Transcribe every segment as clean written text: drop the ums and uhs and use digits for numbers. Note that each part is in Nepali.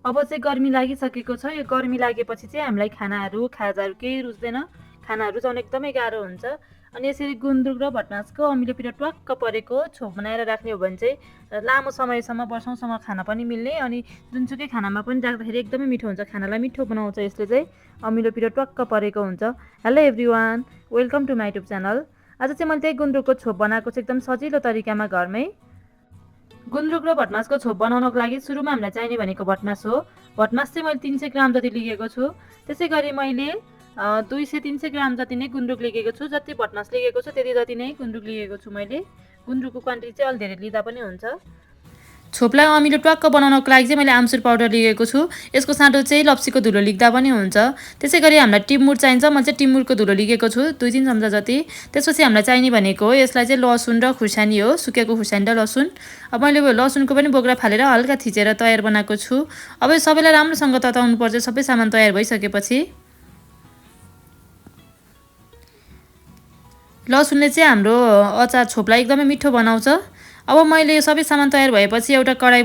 अब चाहिँ गर्मी लागिसकेको छ। यो गर्मी लागेपछि चाहिँ हामीलाई खाजाहरू केही रुच्दैन। खाना रुचाउन एकदमै गाह्रो हुन्छ। अनि यसरी गुन्द्रुक र भटमासको अमिलोपिरो ट्वाक्क परेको छोप बनाएर राख्ने हो भने चाहिँ लामो समयसम्म वर्षौँसम्म खान पनि मिल्ने अनि जुनसुकै खानामा पनि राख्दाखेरि एकदमै मिठो हुन्छ। खानालाई मिठो बनाउँछ यसले चाहिँ। अमिलोपिरो ट्वाक्क परेको हुन्छ। Hello everyone, welcome to my YouTube channel. आज चाहिँ मैले त्यही गुन्द्रुकको छोप बनाएको चाहिँ एकदम सजिलो तरिकामा घरमै। गुन्द्रुक र भटमासको छोप बनाउनको लागि सुरुमा हामीलाई चाहिने भनेको भटमास हो। भटमास चाहिँ मैले 300 ग्राम जति लिएको छु। त्यसै गरी मैले 200-300 ग्राम जति नै गुन्द्रुक लिएको छु। जति भटमास लिएको छु त्यति जति नै गुन्द्रुक लिएको छु मैले। गुन्द्रुकको क्वान्टिटी चाहिँ अलि धेरै लिँदा पनि हुन्छ। छोपलाई अमिलो ट्वाक्क बनाउनको लागि चाहिँ मैले आमचुर पाउडर लिएको छु। यसको साटो चाहिँ लप्सीको धुलो लिग्दा पनि हुन्छ। त्यसै गरी हामीलाई टिमुर चाहिन्छ। म चाहिँ टिमुरको धुलो लिएको छु 2-3 चम्चा जति। त्यसपछि हामीलाई चाहिने भनेको हो यसलाई चाहिँ लसुन र खुर्सानी हो, सुकेको खुर्सानी र लसुन। अब मैले लसुनको पनि बोक्रा फालेर हल्का थिचेर तयार बनाएको छु। अब यो सबैलाई राम्रोसँग तताउनु पर्छ। सबै सामान तयार भइसकेपछि लसुनले चाहिँ हाम्रो अचार छोपलाई एकदमै मिठो बनाउँछ। अब मैले यो सबै सामान तयार भएपछि एउटा कडाई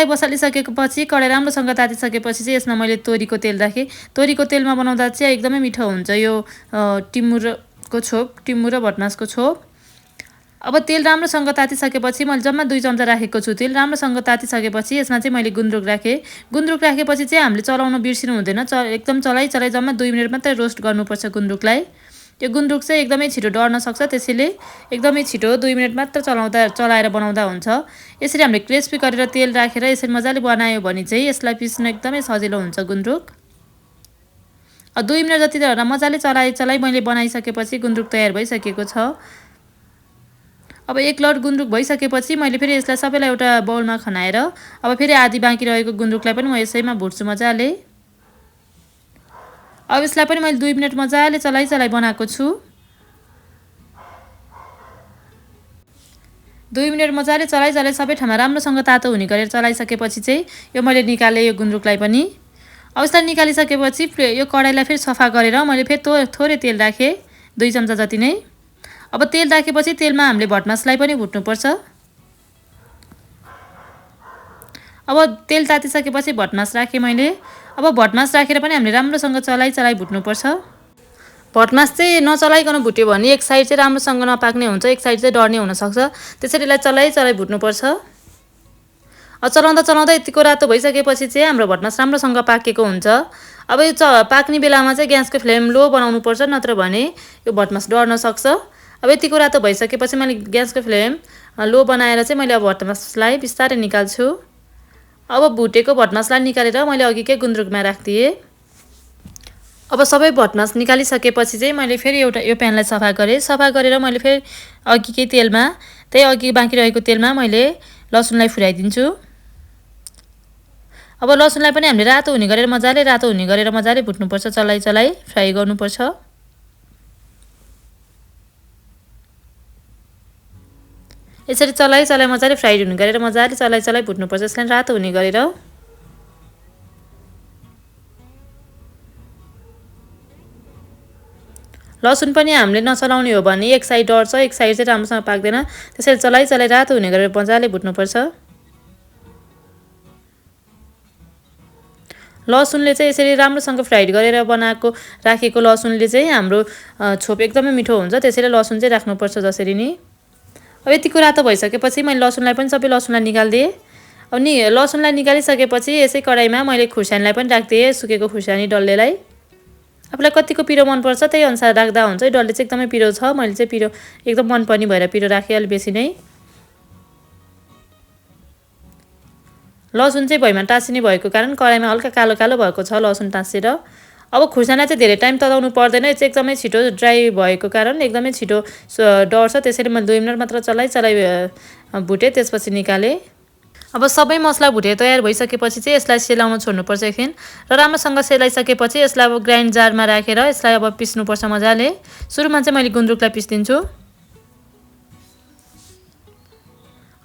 बसालिसकेपछि कडाई राम्रोसँग तातिसकेपछि चाहिँ यसमा मैले तोरीको तेल राखेँ। तोरीको तेलमा बनाउँदा चाहिँ एकदमै मिठो हुन्छ यो टिमुर र भटमासको छोप। अब तेल राम्रोसँग तातिसकेपछि मैले जम्मा 2 चम्चा राखेको छु तेल। राम्रोसँग तातिसकेपछि यसमा चाहिँ मैले गुन्द्रुक राखेँ। गुन्द्रुक राखेपछि चाहिँ हामीले चलाउन बिर्सिनु हुँदैन। एकदम चलाइ जम्मा 2 मिनट मात्रै रोस्ट गर्नुपर्छ गुन्द्रुकलाई। यो गुन्द्रुक चाहिँ एकदमै छिटो डढ्न सक्छ, त्यसैले एकदमै छिटो 2 मिनट मात्र चलाएर बनाउँदा हुन्छ। यसरी हामीले क्रिस्पी गरेर तेल राखेर यसरी मजाले बनायो भने चाहिँ यसलाई पिस्न एकदमै सजिलो हुन्छ गुन्द्रुक। 2 मिनट जति मजाले चलाइ मैले बनाइसकेपछि गुन्द्रुक तयार भइसकेको छ। अब एक लट गुन्द्रुक भइसकेपछि मैले फेरि यसलाई सबैलाई एउटा बाउलमा खनाएर अब फेरि आधी बाँकी रहेको गुन्द्रुकलाई पनि म यसैमा भुट्छु मजाले। अब यसलाई पनि मैले 2 मिनट मजाले चलाइ बनाएको छु। 2 मिनट मजाले चलाइ सबै ठाउँमा राम्रोसँग तातो हुने गरेर चलाइसकेपछि चाहिँ यो मैले निकालेँ यो गुन्द्रुकलाई पनि। अब यसलाई निकालिसकेपछि यो कडाईलाई फेरि सफा गरेर मैले फेरि थोरै तेल राखेँ 2 चम्चा जति नै। अब तेल राखेपछि तेलमा हामीले भटमासलाई पनि भुट्नुपर्छ। अब तेल तातिसकेपछि भटमास राखेँ मैले। अब भटमास राखेर पनि हामीले राम्रोसँग चलाइ भुट्नुपर्छ। भटमास चाहिँ नचलाइकन भुट्यो भने एक साइड चाहिँ राम्रोसँग नपाक्ने हुन्छ, एक साइड चाहिँ डढ्ने हुनसक्छ। त्यसरी यसलाई चलाइ भुट्नुपर्छ। चलाउँदा यतिको रातो भइसकेपछि चाहिँ हाम्रो भटमास राम्रोसँग पाकेको हुन्छ। अब यो पाक्ने बेलामा चाहिँ ग्यासको फ्लेम लो बनाउनुपर्छ, नत्र भने यो भटमास डढ्न सक्छ। अब यतिको रातो भइसकेपछि मैले ग्यासको फ्लेम लो बनाएर चाहिँ मैले अब भटमासलाई बिस्तारै निकाल्छु। अब भुटेको भटमासलाई निकालेर मैले अघिकै गुन्द्रुकमा राखिदिएँ। अब सबै भटमास निकालिसकेपछि चाहिँ मैले फेरि एउटा यो प्यानलाई सफा गरेँ। सफा गरेर मैले फेरि अघिकै तेलमा अघि बाँकी रहेको तेलमा मैले लसुनलाई फुराइदिन्छु। अब लसुनलाई पनि हामीले रातो हुने गरेर मजाले भुट्नुपर्छ, चलाइ फ्राई गर्नुपर्छ। यसरी चलाइ मजाले फ्राई हुने गरेर मजाले चलाइ भुट्नुपर्छ। यसलाई रातो हुने गरेर लसुन पनि हामीले नचलाउने हो भने एक साइड डढ्छ, एक साइड चाहिँ राम्रोसँग पाक्दैन। त्यसैले चलाइ रातो हुने गरेर मजाले भुट्नुपर्छ। लसुनले चाहिँ यसरी राम्रोसँग फ्राइड गरेर राखेको लसुनले चाहिँ हाम्रो छोप एकदमै मिठो हुन्छ। त्यसैले लसुन चाहिँ राख्नुपर्छ जसरी नि। अब यतिको रातो भइसकेपछि मैले लसुनलाई पनि सबै लसुनलाई निकाल्दिएँ। अब लसुनलाई निकालिसकेपछि यसै कडाईमा मैले खुर्सानीलाई पनि राखिदिएँ, सुकेको खुर्सानी डल्लेलाई। आफूलाई कतिको पिरो मनपर्छ त्यही अनुसार राख्दा हुन्छ। डल्ले चाहिँ एकदमै पिरो छ, मैले चाहिँ पिरो एकदम मनपर्ने भएर पिरो राखेँ अलि बेसी नै। लसुन चाहिँ भुइँमा टाँसिने भएको कारण कराईमा हल्का कालो भएको छ लसुन टाँसेर। अब खुर्सानीलाई चाहिँ धेरै टाइम तताउनु पर्दैन, यो चाहिँ एकदमै छिटो ड्राई भएको कारण एकदमै छिटो डढ्छ। त्यसैले मैले 2 मिनट मात्र चलाइ भुटेँ, त्यसपछि निकालेँ। अब सबै मसला भुटेर तयार भइसकेपछि चाहिँ यसलाई सेलाउन छोड्नुपर्छ एकछिन र राम्रोसँग सेलाइसकेपछि यसलाई अब ग्राइन्ड जारमा राखेर यसलाई अब पिस्नुपर्छ मजाले। सुरुमा चाहिँ मैले गुन्द्रुकलाई पिस्दिन्छु।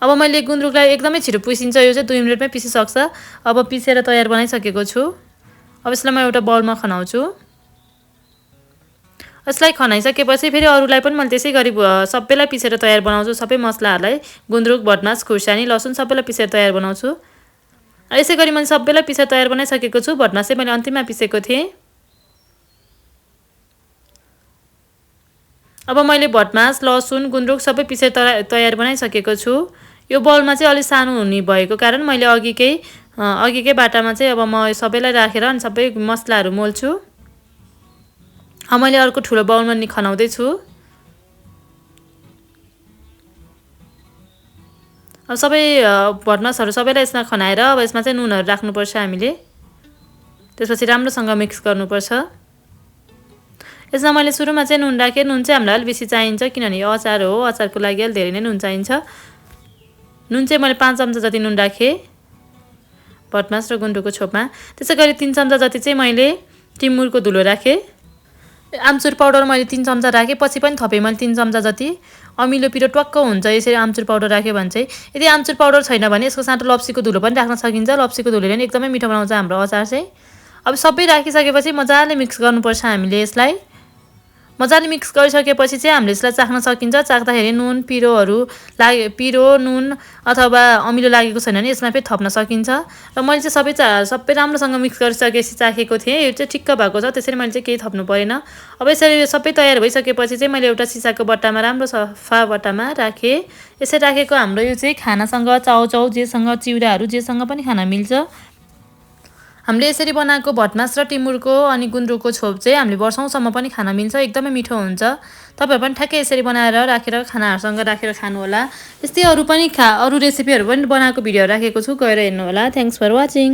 अब मैले गुन्द्रुकलाई एकदमै छिटो पिसिन्छ, यो चाहिँ 2 मिनटमै पिसिसक्छ। अब पिसेर तयार बनाइसकेको छु। अब यसलाई म एउटा बाउलमा खनाउँछु। यसलाई खनाइसकेपछि फेरि अरूलाई पनि मैले त्यसै गरी सबैलाई पिसेर तयार बनाउँछु। सबै मसलाहरूलाई गुन्द्रुक, भटमास, खुर्सानी, लसुन सबैलाई पिसेर तयार बनाउँछु। यसै गरी मैले सबैलाई पिसा तयार बनाइसकेको छु। भटमास चाहिँ मैले अन्तिममा पिसेको थिएँ। अब मैले भटमास, लसुन, गुन्द्रुक सबै पिसे तयार बनाइसकेको छु। यो बलमा चाहिँ अलि सानो हुने भएको कारण मैले अघिकै बाटामा चाहिँ अब म सबैलाई राखेर अनि सबै मसलाहरू मोल्छु। मैले अर्को ठुलो बाउलमा नि खनाउँदै छु। अब सबै भटमासहरू सबैलाई यसमा खनाएर अब यसमा चाहिँ नुनहरू राख्नुपर्छ हामीले। त्यसपछि राम्रोसँग मिक्स गर्नुपर्छ। यसमा मैले सुरुमा चाहिँ नुन राखेँ। नुन चाहिँ हामीलाई अलिक बेसी चाहिन्छ किनभने यो अचार हो, अचारको लागि अलि धेरै नै नुन चाहिन्छ। नुन चाहिँ मैले 5 चम्चा जति नुन राखेँ भटमास र गुन्द्रुकको छोपमा। त्यसै गरी 3 चम्चा जति चाहिँ मैले टिमुरको धुलो राखेँ। आम्चुर पाउडर मैले 3 चम्चा राखेँ, पछि पनि थपेँ मैले 3 चम्चा जति। अमिलो पिरो ट्वाक्क हुन्छ यसरी आम्चुर पाउडर राख्यो भने चाहिँ। यदि आम्चुर पाउडर छैन भने यसको साटो लप्सीको धुलो पनि राख्न सकिन्छ। लप्सीको धुलोले पनि एकदमै मिठो बनाउँछ हाम्रो अचार चाहिँ। अब सबै राखिसकेपछि मजाले मिक्स गर्नुपर्छ हामीले यसलाई। मजाले मिक्स गरिसकेपछि चाहिँ हामीले यसलाई चाख्न सकिन्छ। चाख्दाखेरि नुन, पिरो, नुन अथवा अमिलो लागेको छैन भने यसमा फेरि थप्न सकिन्छ। र मैले चाहिँ सबै राम्रोसँग मिक्स गरिसकेपछि चाखेको थिएँ। यो चाहिँ ठिक्क भएको छ, त्यसरी मैले चाहिँ केही थप्नु परेन। अब यसरी सबै तयार भइसकेपछि चाहिँ मैले एउटा सिसाको बट्टामा, राम्रो सफा बट्टामा राखेँ। यसरी राखेको हाम्रो यो चाहिँ खानासँग, चाउचाउ जेसँग, चिउराहरू जेसँग पनि खान मिल्छ। हामीले यसरी बनाएको भटमास र टिमुरको अनि गुन्द्रुकको छोप चाहिँ हामीले वर्षौँसम्म पनि खान मिल्छ। एकदमै मिठो हुन्छ। तपाईहरु पनि ठ्याक्कै यसरी बनाएर राखेर खानाहरूसँग राखेर खानु होला। यस्तै अरू रेसिपीहरू पनि बनाएको भिडियोहरू राखेको छु, गएर हेर्नु होला। Thanks for watching.